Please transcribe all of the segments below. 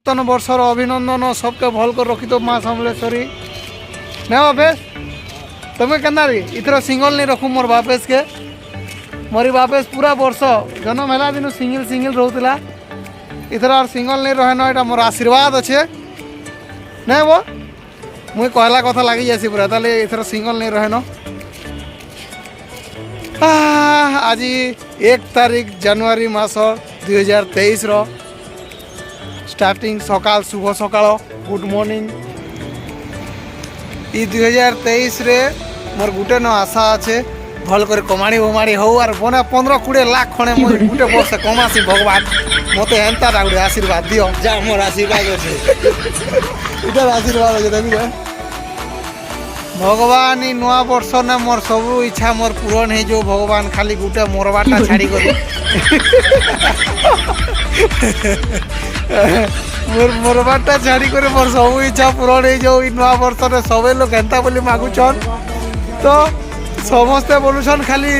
नूतन वर्षर अभिनंदन सबके भल कर रखी तो माँ समलेश्वरी ना बापेश तुम्हें कहना इथर सिंगल नहीं रखू मोर बापेश के मोरी बापेश पूरा वर्ष जन्म है दिन सिंगल सिंगल रोला इथर और सिंगल नहीं रहे ना यहाँ मोर आशीर्वाद अच्छे नहीं वो मुई कहला कथा लगी जासी पूरा ताले इथर सिंगल नहीं रहे न आज 1 तारिख जनवरी मास 2023 रो स्टार्टिंग सकाल शुभ सकाल गुड मॉर्निंग ई 2023 रे मोर गुटे न आशा अच्छे भल कर कमाणी बमाणी हो और बने 15-20 लाख खणे मोर गुटे वर्ष कमासी भगवान मते एंता गुटे आशीर्वाद दियो जा मोर आशीर्वाद अच्छे इधर आशीर्वाद अच्छे देखी भगवान ई नुआ वर्ष ने मोर सब इच्छा मोर पूरण है जो भगवान खाली गुटे मोरबाटा छाड़ी कर मोर मोरबाटा छाड़ी कर मोर सब इच्छा पूरण है जो नुआ वर्ष ने सबे लोग एंता बोली मागुछन तो समस्ते बोलुछन खाली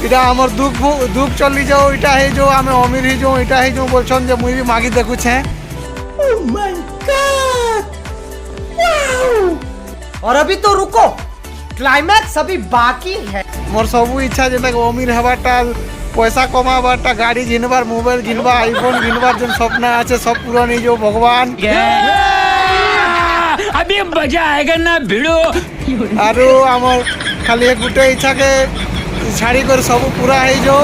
इटा हमर दुख दुख चली जाओ इटा है जो आम अमीर ही जो इटा है जो बोलछन जे मुई भी मागी देखुछे और अभी तो रुको क्लाइमैक्स अभी बाकी है मोर सब इच्छा जेता अमीर हबाटा पैसा कमाबाटा गाड़ी घिनबार मोबाइल घिनबा आईफोन घिनबार जो सपना আছে सब पूरा नहीं जो भगवान अभी मजा आएगा ना भिड़ो आरो हमर खाली एक गुटे इच्छा के छाड़ी कर सब पूरा है जो